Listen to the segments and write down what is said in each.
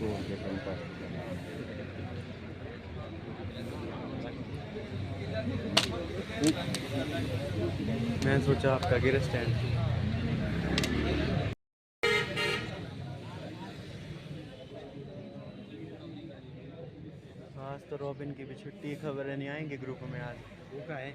मैं सोचा आपका गिर स्टैंड। आज तो रॉबिन की भी छुट्टी, खबरें नहीं आएंगी ग्रुप में आज। वो का है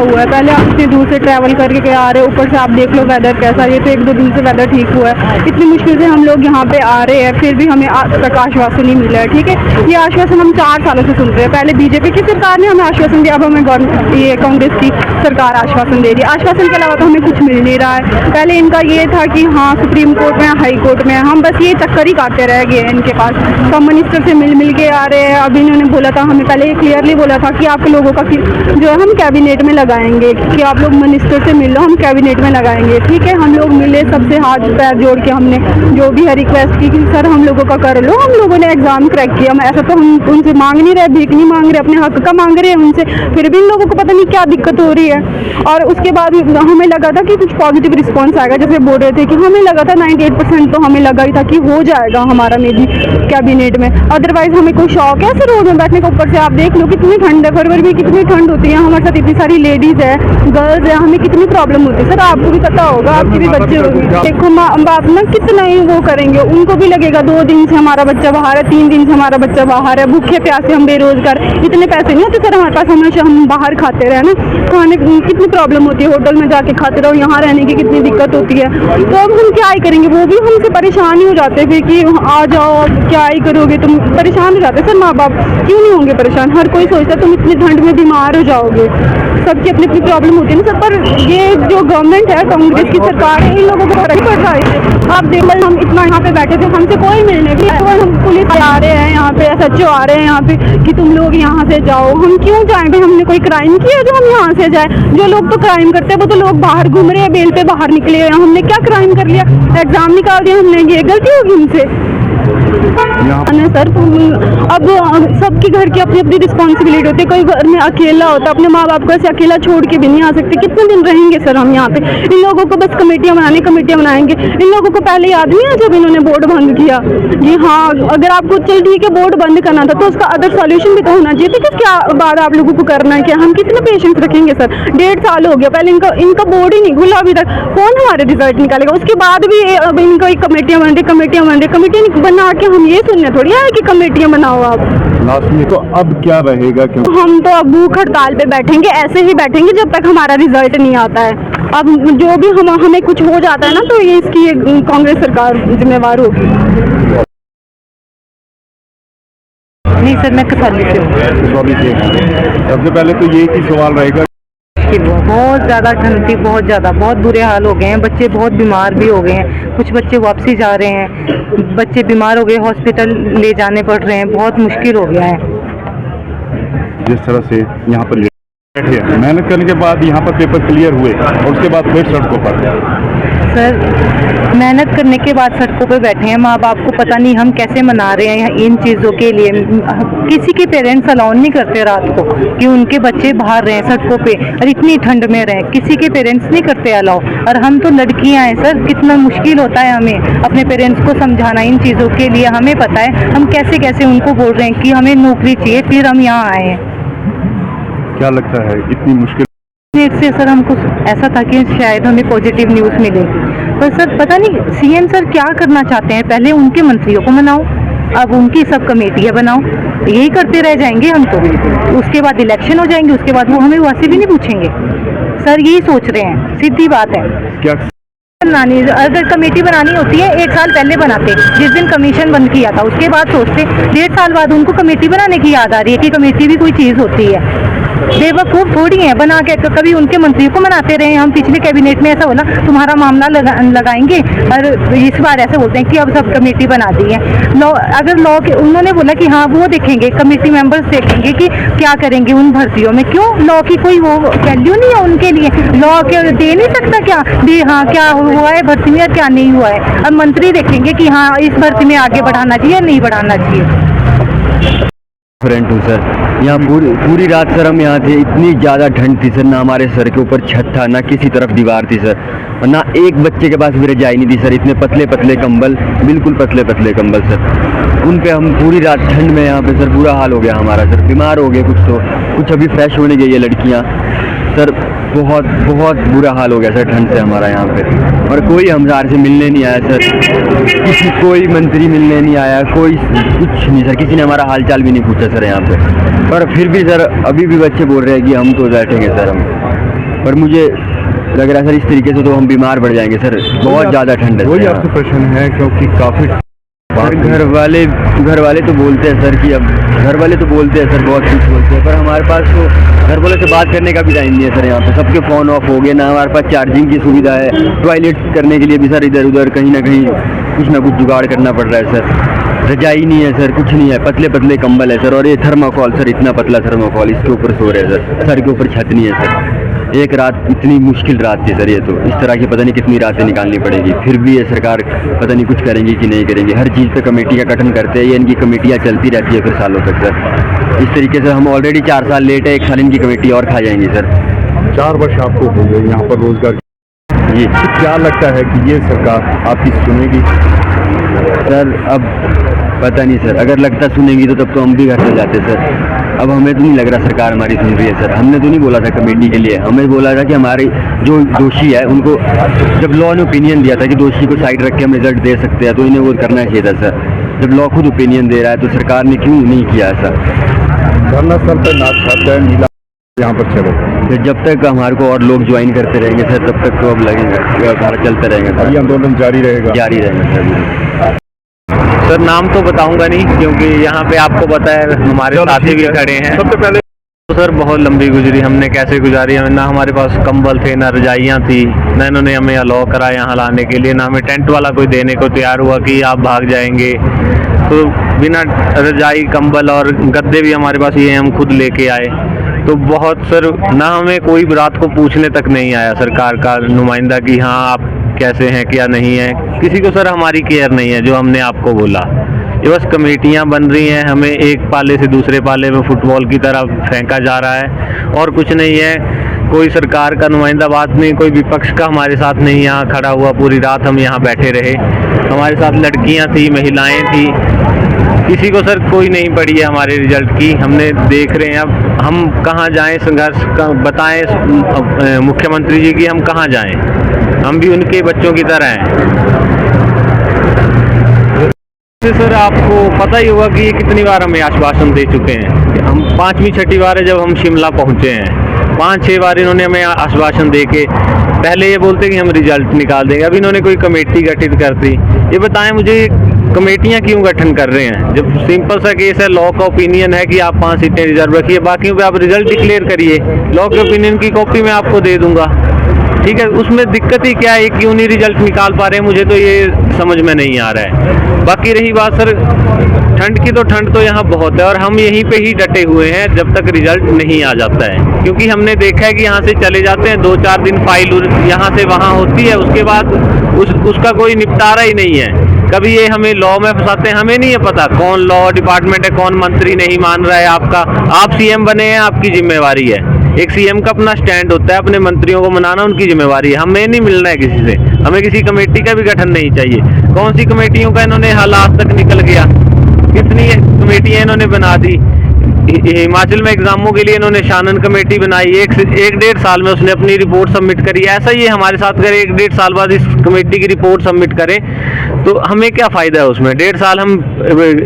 हुआ है। पहले आप इतनी दूर से ट्रैवल करके आ रहे हो, ऊपर से आप देख लो वेदर कैसा है। ये तो 1-2 दिन से वेदर ठीक हुआ है। इतनी मुश्किल से हम लोग यहाँ पे आ रहे हैं, फिर भी हमें आज तक आश्वासन नहीं मिला है। ठीक है, ये आश्वासन हम 4 सालों से सुन रहे हैं। पहले बीजेपी की सरकार ने हमें आश्वासन दिया, अब हमें गवर्नमेंट ये कांग्रेस की सरकार आश्वासन दे रही है। आश्वासन के अलावा तो हमें कुछ मिल नहीं रहा है। पहले इनका ये था कि हाँ सुप्रीम कोर्ट में, हाई कोर्ट में, हम बस ये चक्कर ही काटते रह गए हैं इनके पास। सब मिनिस्टर से मिल के आ रहे हैं। अभी इन्होंने बोला था, हमें पहले क्लियरली बोला था कि आप लोगों का जो है हम कैबिनेट में लगाएंगे, कि आप लोग मिनिस्टर से मिल लो, हम कैबिनेट में लगाएंगे। ठीक है, हम लोग मिले, सबसे हाथ पैर जोड़ के हमने जो भी है रिक्वेस्ट की कि सर हम लोगों का कर लो। हम लोगों ने एग्जाम क्रैक किया। हम ऐसा तो हम उनसे मांग नहीं रहे, भीख नहीं मांग रहे, अपने हक का मांग रहे हैं उनसे, फिर भी इन लोगों को पता नहीं क्या दिक्कत हो रही है। और उसके बाद हमें लगा था कि कुछ पॉजिटिव रिस्पॉन्स आएगा, जैसे बोल रहे थे कि हमें लगा था 98% तो हमें लगा ही था कि हो जाएगा हमारा मे भी कैबिनेट में। अदरवाइज हमें कोई शौक है ऐसे रोड में बैठने का। ऊपर से आप देख लो कितनी ठंड है, फरवरी में कितनी ठंड होती है। हमारे साथ इतनी सारी लेडीज है, गर्ल्स है, हमें कितनी प्रॉब्लम होती है। सर आपको भी पता होगा, आपके भी बच्चे होंगे। देखो बाप ना कितना ही वो करेंगे, उनको भी लगेगा 2 दिन से हमारा बच्चा बाहर है, 3 दिन से हमारा बच्चा बाहर है, भूखे प्यासे हम बेरोजगार। इतने पैसे नहीं होते सर हमारे पास, हमेशा हम बाहर खाते रहे ना। खाने कितनी प्रॉब्लम होती है, होटल में जाके खाते रहो, यहाँ रहने की कितनी दिक्कत होती है। तो अब हम क्या ही करेंगे, वो भी हमसे परेशान ही हो जाते हैं फिर कि आ जाओ, क्या ही करोगे, तुम परेशान हो जाते। सर माँ बाप क्यों नहीं होंगे परेशान? हर कोई सोचता है तुम इतनी ठंड में बीमार हो जाओगे, सबकी अपनी अपनी प्रॉब्लम होती है ना सर। पर ये जो गवर्नमेंट है, कांग्रेस की सरकार है, इन लोगों को फर्क पड़ रहा है। आप देख लो, हम इतना यहाँ पे बैठे थे, हमसे कोई मिलने भी तो हम पुलिस आ रहे हैं यहाँ पे, SHO आ रहे हैं यहाँ पे कि तुम लोग यहाँ से जाओ। हम क्यों जाएं भाई? हमने कोई क्राइम किया जो हम यहाँ से जाए? जो लोग तो क्राइम करते हैं वो तो लोग बाहर घूम रहे हैं, बेल पे बाहर निकले हैं। हमने क्या क्राइम कर लिया? एग्जाम निकाल दिया हमने, ये गलती होगी हमसे सर। अब सबके घर की अपनी अपनी रिस्पॉन्सिबिलिटी होती है। कोई घर में अकेला होता है, अपने माँ बाप को ऐसे अकेला छोड़ के भी नहीं आ सकते। कितने दिन रहेंगे सर हम यहाँ पे? इन लोगों को बस कमेटियाँ बनाएंगे। इन लोगों को पहले याद नहीं है जब इन्होंने बोर्ड बंद किया? जी हाँ, अगर आपको चल ठीक है बोर्ड बंद करना था तो उसका अदर सॉल्यूशन भी तो होना चाहिए था। क्या बाद आप लोगों को करना है क्या? हम कितने पेशेंस रखेंगे सर? 1.5 साल हो गया, पहले इनका बोर्ड ही नहीं खुला अभी तक। कौन हमारे रिजल्ट निकालेगा? उसके बाद भी अब इनको कमेटियाँ बन रही, कमेटियाँ बना के हम ये सुनने थोड़ी आए कि कमेटियाँ बनाओ आप। लास्ट में तो अब क्या रहेगा? क्यों हम तो अब भूख हड़ताल पे बैठेंगे, ऐसे ही बैठेंगे जब तक हमारा रिजल्ट नहीं आता है। अब जो भी हमें कुछ हो जाता है ना, तो ये इसकी कांग्रेस सरकार जिम्मेवार होगी। नहीं सर, मैं कसौली से हूँ। सबसे पहले तो ये कि सवाल रहेगा बहुत ज़्यादा ठंड थी, बहुत ज़्यादा, बहुत बुरे हाल हो गए हैं। बच्चे बहुत बीमार भी हो गए हैं, कुछ बच्चे वापसी जा रहे हैं, बच्चे बीमार हो गए, हॉस्पिटल ले जाने पड़ रहे हैं, बहुत मुश्किल हो गया है। जिस तरह से यहाँ पर बैठे हैं, मेहनत करने के बाद यहाँ पर पेपर क्लियर हुए और उसके बाद फिर सड़कों पर। सर, मेहनत करने के बाद सड़कों पे बैठे हैं, माँ बाप को पता नहीं हम कैसे मना रहे हैं इन चीज़ों के लिए। किसी के पेरेंट्स अलाउ नहीं करते रात को कि उनके बच्चे बाहर रहें सड़कों पे और इतनी ठंड में रहें, किसी के पेरेंट्स नहीं करते अलाउ। और हम तो लड़कियां हैं सर, कितना मुश्किल होता है हमें अपने पेरेंट्स को समझाना इन चीज़ों के लिए। हमें पता है हम कैसे कैसे उनको बोल रहे हैं कि हमें नौकरी चाहिए, फिर हम यहाँ आए हैं। क्या लगता है इतनी मुश्किल नेट से सर हमको ऐसा था कि शायद हमें पॉजिटिव न्यूज़ मिलेगी, पर सर पता नहीं सीएम सर क्या करना चाहते हैं। पहले उनके मंत्रियों को मनाओ, अब उनकी सब कमेटियाँ बनाओ, यही करते रह जाएंगे हम तो। उसके बाद इलेक्शन हो जाएंगे, उसके बाद वो हमें वैसे भी नहीं पूछेंगे। सर यही सोच रहे हैं, सीधी बात है। क्या बनानी, अगर कमेटी बनानी होती है 1 साल पहले बनाते, जिस दिन कमीशन बंद किया था उसके बाद सोचते। 1.5 साल बाद उनको कमेटी बनाने की याद आ रही है कि कमेटी भी कोई चीज़ होती है। बेवकूफ़ थोड़ी है बना के। कभी उनके मंत्रियों को मनाते रहे हम, पिछले कैबिनेट में ऐसा बोला तुम्हारा मामला लगाएंगे, और इस बार ऐसे बोलते हैं कि अब सब कमेटी बना दी है। लॉ, अगर लॉ के उन्होंने बोला कि हाँ वो देखेंगे, कमेटी मेंबर्स देखेंगे कि क्या करेंगे उन भर्तियों में। क्यों लॉ की कोई वो वैल्यू नहीं है उनके लिए? लॉ के दे नहीं सकता क्या भी हाँ क्या हुआ है भर्ती में, क्या नहीं हुआ है। अब मंत्री देखेंगे कि हाँ इस भर्ती में आगे बढ़ाना चाहिए या नहीं बढ़ाना चाहिए। फ्रेंड हूँ सर, यहाँ पूरी रात सर हम यहाँ थे। इतनी ज़्यादा ठंड थी सर, ना हमारे सर के ऊपर छत था, ना किसी तरफ दीवार थी सर, और ना एक बच्चे के पास भी रजाई नहीं थी सर। इतने पतले पतले कंबल, बिल्कुल पतले पतले कंबल सर, उन पे हम पूरी रात ठंड में यहाँ पे सर बुरा हाल हो गया हमारा सर। बीमार हो गए कुछ अभी फ्रेश होने गई है लड़कियाँ सर। बहुत बहुत बुरा हाल हो गया सर ठंड से हमारा यहाँ पे। और कोई हमसार से मिलने नहीं आया सर, कोई मंत्री मिलने नहीं आया, कोई कुछ नहीं सर, किसी ने हमारा हालचाल भी नहीं पूछा सर यहाँ पे। पर फिर भी सर अभी भी बच्चे बोल रहे हैं कि हम तो बैठेंगे सर हम, पर मुझे लग रहा है सर इस तरीके से तो हम बीमार पड़ जाएंगे सर। बहुत ज़्यादा ठंड है। वही आपसे प्रश्न है क्योंकि काफ़ी घर वाले तो बोलते हैं सर कि अब घर वाले तो बोलते हैं सर, बहुत कुछ बोलते हैं, पर हमारे पास तो घर वालों से बात करने का भी टाइम नहीं है सर। यहाँ पे सबके फ़ोन ऑफ हो गए, ना हमारे पास चार्जिंग की सुविधा है, टॉयलेट करने के लिए भी सर इधर उधर कहीं ना कहीं कुछ ना कुछ जुगाड़ करना पड़ रहा है सर। रजाई नहीं है सर, कुछ नहीं है, पतले पतले कंबल है सर। और ये थर्माकोल सर, इतना पतला थर्माकोल, इसके ऊपर सो रहे हैं सर के ऊपर छत नहीं है सर। एक रात इतनी मुश्किल रात थी सर ये तो। इस तरह की पता नहीं कितनी रातें निकालनी पड़ेगी, फिर भी ये सरकार पता नहीं कुछ करेंगी कि नहीं करेंगी। हर चीज़ पे कमेटी का गठन करते हैं, ये इनकी कमेटियाँ चलती रहती है फिर सालों तक सर। इस तरीके से हम ऑलरेडी 4 साल लेट है, 1 साल इनकी कमेटी और खा जाएंगी सर। 4 वर्ष आपको हो गए यहाँ पर रोजगार जी। तो क्या लगता है कि ये सरकार आपकी सुनेगी? सर अब पता नहीं सर, अगर लगता सुनेंगी तो तब तो हम भी घर से जाते सर। अब हमें तो नहीं लग रहा सरकार हमारी सुन रही है सर। हमने तो नहीं बोला था कमेटी के लिए, हमें बोला था कि हमारे जो दोषी है उनको, जब लॉ ने ओपिनियन दिया था कि दोषी को साइड रख के हम रिजल्ट दे सकते हैं, तो इन्हें वो करना चाहिए था सर। जब लॉ खुद ओपिनियन दे रहा है तो सरकार ने क्यों नहीं किया ऐसा? धरना स्थल पर नाच छात्र नीला यहाँ पर चले, फिर जब तक हमारे को और लोग ज्वाइन करते रहेंगे सर तब तक तो अब लगेगा, चलते रहेंगे सर। ये आंदोलन जारी रहेगा सर। सर नाम तो बताऊंगा नहीं क्योंकि यहाँ पे आपको पता है हमारे साथी भी खड़े हैं। सबसे पहले तो सर बहुत लंबी गुजरी, हमने कैसे गुजारी, ना हमारे पास कंबल थे, ना रजाइयाँ थी, ना इन्होंने हमें अलाउ करा यहाँ लाने के लिए, ना हमें टेंट वाला कोई देने को तैयार हुआ कि आप भाग जाएंगे। तो बिना रजाई कंबल और गद्दे भी हमारे पास ये हम खुद लेके आए। तो बहुत सर, ना हमें कोई रात को पूछने तक नहीं आया सरकार का नुमाइंदा कि हाँ आप कैसे हैं क्या नहीं है। किसी को सर हमारी केयर नहीं है, जो हमने आपको बोला। ये बस कमेटियां बन रही हैं, हमें एक पाले से दूसरे पाले में फुटबॉल की तरह फेंका जा रहा है और कुछ नहीं है। कोई सरकार का नुमाइंदा बात नहीं, कोई विपक्ष का हमारे साथ नहीं यहाँ खड़ा हुआ। पूरी रात हम यहाँ बैठे रहे, हमारे साथ लड़कियाँ थी, महिलाएँ थी, किसी को सर कोई नहीं पड़ी है हमारे रिजल्ट की। हमने देख रहे हैं अब हम कहाँ जाएं, संघर्ष का बताएं मुख्यमंत्री जी की हम कहाँ जाएं, हम भी उनके बच्चों की तरह हैं। सर आपको पता ही होगा कि ये कितनी बार हमें आश्वासन दे चुके हैं। हम 5वीं 6ठी बार है जब हम शिमला पहुँचे हैं, 5-6 बार इन्होंने हमें आश्वासन दे के पहले ये बोलते कि हम रिजल्ट निकाल देंगे, अब इन्होंने कोई कमेटी गठित कर दी। ये बताएं मुझे कमेटियां क्यों गठन कर रहे हैं? जब सिंपल सा केस है, लॉ का ओपिनियन है कि आप 5 सीटें रिजर्व रखिए, बाकियों पे आप रिजल्ट डिक्लेयर करिए, लॉ के ओपिनियन की कॉपी मैं आपको दे दूंगा, ठीक है। उसमें दिक्कत ही क्या है, क्यों नहीं रिजल्ट निकाल पा रहे हैं, मुझे तो ये समझ में नहीं आ रहा है। बाकी रही बात सर ठंड की, तो ठंड तो यहाँ बहुत है और हम यहीं पे ही डटे हुए हैं जब तक रिजल्ट नहीं आ जाता है, क्योंकि हमने देखा है कि यहाँ से चले जाते हैं, 2-4 दिन फाइल यहाँ से वहाँ होती है, उसके बाद उसका कोई निपटारा ही नहीं है। कभी ये हमें लॉ में फंसाते हैं, हमें नहीं है पता कौन लॉ डिपार्टमेंट है, कौन मंत्री नहीं मान रहा है आपका। आप सीएम बने हैं, आपकी जिम्मेवारी है, एक सीएम का अपना स्टैंड होता है, अपने मंत्रियों को मनाना उनकी जिम्मेवारी है। हमें नहीं मिलना है किसी से, हमें किसी कमेटी का भी गठन नहीं चाहिए। कौन सी कमेटियों का इन्होंने हाल आज तक निकल गया, कितनी कमेटियां इन्होंने बना दी। हिमाचल में एग्जामों के लिए इन्होंने शानन कमेटी बनाई, 1-1.5 साल में उसने अपनी रिपोर्ट सबमिट करी। ऐसा ही हमारे साथ करें, 1-1.5 साल बाद इस कमेटी की रिपोर्ट सबमिट करें, तो हमें क्या फ़ायदा है उसमें? 1.5 साल हम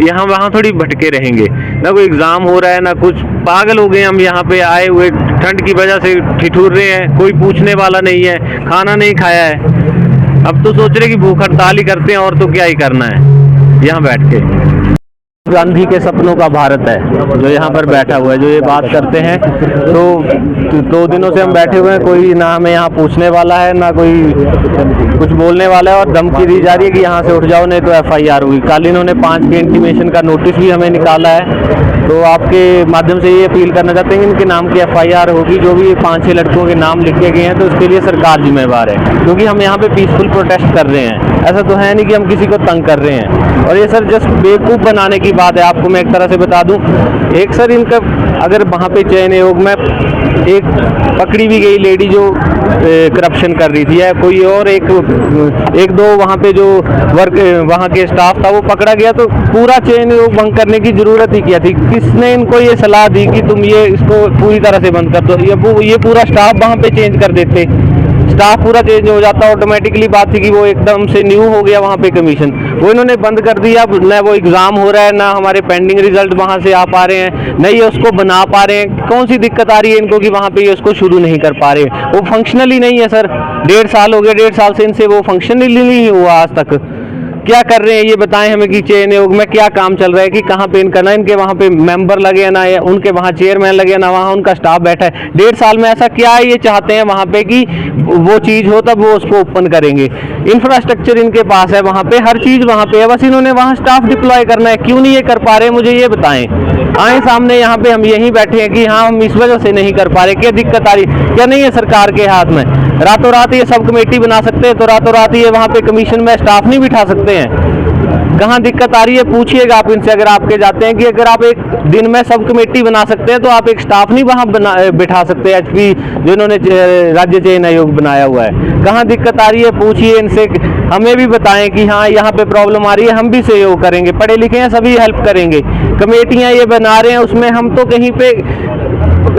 यहाँ वहाँ थोड़ी भटके रहेंगे, ना कोई एग्ज़ाम हो रहा है ना कुछ। पागल हो गए हम, यहाँ पे आए हुए ठंड की वजह से ठिठुर रहे हैं, कोई पूछने वाला नहीं है, खाना नहीं खाया है। अब तो सोच रहे कि भूख हड़ताल ही करते हैं, और तो क्या ही करना है यहाँ बैठ के। गांधी के सपनों का भारत है जो यहाँ पर बैठा हुआ है, जो ये बात करते हैं। तो 2 दिनों से हम बैठे हुए हैं, कोई ना हमें यहाँ पूछने वाला है ना कोई कुछ बोलने वाला है, और धमकी दी जा रही है कि यहाँ से उठ जाओ नहीं तो FIR हुई। कल इन्होंने 5 के इंटीमेशन का नोटिस भी हमें निकाला है। तो आपके माध्यम से ये अपील करना चाहते हैं कि इनके नाम की FIR होगी, जो भी 5-6 लड़कियों के नाम लिखे गए हैं, तो उसके लिए सरकार जिम्मेवार है, क्योंकि हम यहाँ पे पीसफुल प्रोटेस्ट कर रहे हैं। ऐसा तो है नहीं कि हम किसी को तंग कर रहे हैं। और ये सर जस्ट बेवकूफ़ बनाने की बात है। आपको मैं एक तरह से बता दूं, एक सर इनका अगर वहाँ पे चयन आयोग में एक पकड़ी भी गई लेडी जो करप्शन कर रही थी, या कोई और एक दो वहाँ पे जो वहाँ के स्टाफ था वो पकड़ा गया, तो पूरा चयन आयोग भंग करने की जरूरत ही क्या थी? किसने इनको ये सलाह दी कि तुम ये इसको पूरी तरह से बंद कर दो? ये पूरा स्टाफ वहाँ पे चेंज कर देते, स्टाफ पूरा चेंज हो जाता। ऑटोमेटिकली बात थी कि वो एकदम से न्यू हो गया वहाँ पे कमीशन, वो इन्होंने बंद कर दिया। न वो एग्ज़ाम हो रहा है, ना हमारे पेंडिंग रिजल्ट वहाँ से आ पा रहे हैं, न ये उसको बना पा रहे हैं। कौन सी दिक्कत आ रही है इनको कि वहाँ पे ये उसको शुरू नहीं कर पा रहे? वो फंक्शनली नहीं है सर। 1.5 साल हो गए, 1.5 साल से इनसे वो फंक्शनली नहीं हुआ आज तक। क्या कर रहे हैं ये बताएं हमें कि चयन आयोग में क्या काम चल रहा है, कि कहाँ पे इनका ना इनके वहाँ पे मेंबर लगे ना, या उनके वहाँ चेयरमैन लगे ना, वहाँ उनका स्टाफ बैठा है। 1.5 साल में ऐसा क्या है ये चाहते हैं वहाँ पे कि वो चीज़ हो तब वो उसको ओपन करेंगे? इंफ्रास्ट्रक्चर इनके पास है, वहाँ पे हर चीज़ वहाँ पे है, बस इन्होंने वहाँ स्टाफ डिप्लॉय करना है। क्यों नहीं ये कर पा रहे, मुझे ये बताएं। आए सामने, यहाँ पे हम यहीं बैठे हैं कि हाँ हम इस वजह से नहीं कर पा रहे। क्या दिक्कत आ रही, क्या नहीं है सरकार के हाथ में? रातों रात ये सब कमेटी बना सकते हैं, तो रातों रात ये वहाँ पे कमीशन में स्टाफ नहीं बिठा सकते हैं? कहाँ दिक्कत आ रही है पूछिएगा आप इनसे, अगर आपके जाते हैं कि अगर आप एक दिन में सब कमेटी बना सकते हैं तो आप एक स्टाफ नहीं वहाँ बिठा सकते? HP जिन्होंने राज्य चयन आयोग बनाया हुआ है, कहाँ दिक्कत आ रही है पूछिए इनसे। हमें भी बताएं कि हाँ यहाँ पे प्रॉब्लम आ रही है, हम भी सहयोग करेंगे, पढ़े लिखे हैं सभी हेल्प करेंगे। कमेटियाँ ये बना रहे हैं, उसमें हम तो कहीं पे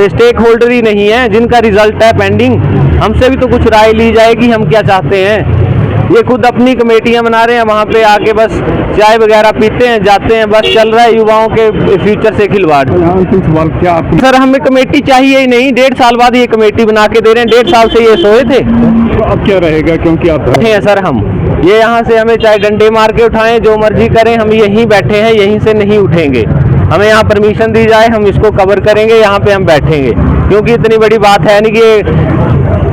स्टेक होल्डर ही नहीं है, जिनका रिजल्ट है पेंडिंग। हमसे भी तो कुछ राय ली जाएगी, हम क्या चाहते हैं। ये खुद अपनी कमेटियां बना रहे हैं, वहाँ पे आके बस चाय वगैरह पीते हैं, जाते हैं, बस चल रहा है युवाओं के फ्यूचर से खिलवाड़। सवाल क्या आप सर हमें कमेटी चाहिए ही नहीं, 1.5 साल बाद ये कमेटी बना के दे रहे हैं। 1.5 साल से ये सोए थे, तो अब क्या रहेगा? क्योंकि आप बैठे हैं सर, हम ये यहाँ से हमें चाहे डंडे मार के उठाएं, जो मर्जी करें, हम यहीं बैठे हैं, यहीं से नहीं उठेंगे। हमें यहाँ परमिशन दी जाए, हम इसको कवर करेंगे, यहाँ पे हम बैठेंगे, क्योंकि इतनी बड़ी बात है नहीं कि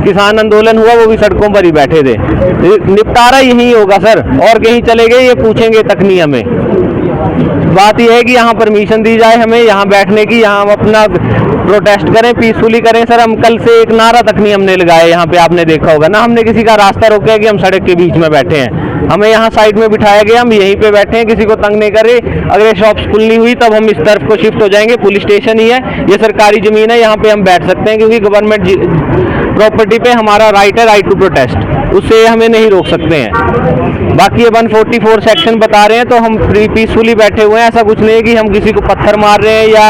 किसान आंदोलन हुआ वो भी सड़कों पर ही बैठे थे। निपटारा यही होगा सर, और कहीं चले गए ये पूछेंगे तक नहीं हमें। बात यह है कि यहाँ परमिशन दी जाए हमें यहाँ बैठने की, यहाँ हम अपना प्रोटेस्ट करें, पीसफुली करें। सर हम कल से एक नारा तक नहीं हमने लगाया यहाँ पे, आपने देखा होगा ना, हमने किसी का रास्ता रोका है कि हम सड़क के बीच में बैठे हैं। हमें यहाँ साइड में बिठाया गया, हम यहीं पे बैठे हैं, किसी को तंग नहीं कर रहे। अगर ये शॉप्स खुलनी हुई तब हम इस तरफ को शिफ्ट हो जाएंगे, पुलिस स्टेशन ही है, ये सरकारी जमीन है, यहाँ पे हम बैठ सकते हैं, क्योंकि गवर्नमेंट प्रॉपर्टी पे हमारा राइट है, राइट टू प्रोटेस्ट, उससे हमें नहीं रोक सकते हैं। बाकी ये 144 सेक्शन बता रहे हैं, तो हम पीसफुली बैठे हुए हैं। ऐसा कुछ नहीं है कि हम किसी को पत्थर मार रहे हैं, या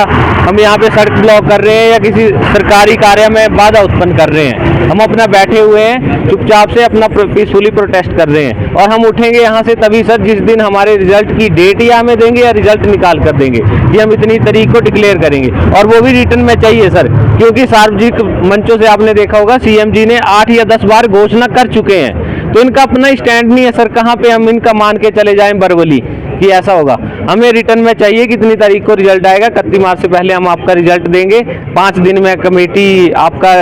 हम यहाँ पे सड़क ब्लॉक कर रहे हैं, या किसी सरकारी कार्य में बाधा उत्पन्न कर रहे हैं। हम अपना बैठे हुए हैं, चुपचाप से अपना पीसफुली प्रोटेस्ट कर रहे हैं। और हम उठेंगे यहाँ से तभी सर जिस दिन हमारे रिजल्ट की डेट या हमें देंगे या रिजल्ट निकाल कर देंगे, कि हम इतनी तारीख को डिक्लेयर करेंगे, और वो भी रिटर्न में चाहिए सर। क्योंकि सार्वजनिक मंचों से आपने देखा होगा CM जी ने 8 या 10 बार घोषणा कर चुके हैं, तो इनका अपना स्टैंड नहीं है सर। कहाँ पे हम इनका मान के चले जाएं बरवली, कि ऐसा होगा। हमें रिटर्न में चाहिए कि इतनी तारीख को रिजल्ट आएगा, 31 मार्च से पहले हम आपका रिजल्ट देंगे, 5 दिन में कमेटी आपका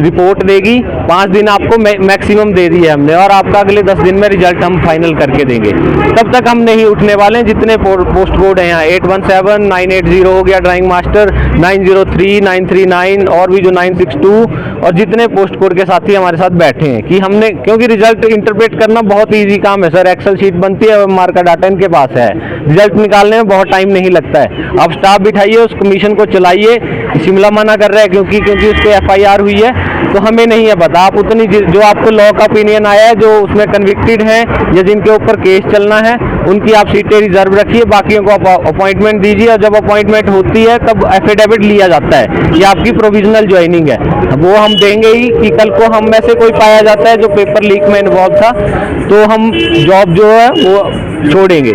रिपोर्ट देगी, 5 दिन आपको मैक्सिमम दे दी है हमने, और आपका अगले 10 दिन में रिजल्ट हम फाइनल करके देंगे। तब तक हम नहीं उठने वाले हैं। जितने पोस्ट कोड हैं यहाँ 817, 980 हो गया ड्राइंग मास्टर, 903, 939 और भी जो 962, और जितने पोस्ट कोड के साथी हमारे साथ बैठे हैं कि हमने, क्योंकि रिजल्ट इंटरप्रेट करना बहुत ईजी काम है सर, एक्सेल शीट बनती है, मार्का डाटा इनके पास है, रिजल्ट निकालने में बहुत टाइम नहीं लगता है। आप स्टाफ बिठाइए, उस कमीशन को चलाइए। शिमला मना कर रहा है क्योंकि उस पर FIR हुई है, तो हमें नहीं है पता। आप उतनी जो आपको लॉ का ओपिनियन आया है, जो उसमें कन्विक्टेड हैं या जिनके ऊपर केस चलना है, उनकी आप सीटें रिजर्व रखिए, बाकियों को आप अपॉइंटमेंट दीजिए, और जब अपॉइंटमेंट होती है तब एफिडेविट लिया जाता है, ये आपकी प्रोविजनल ज्वाइनिंग है, वो हम देंगे ही। कि कल को हम में से कोई पाया जाता है जो पेपर लीक में इन्वॉल्व था, तो हम जॉब जो है वो छोड़ेंगे।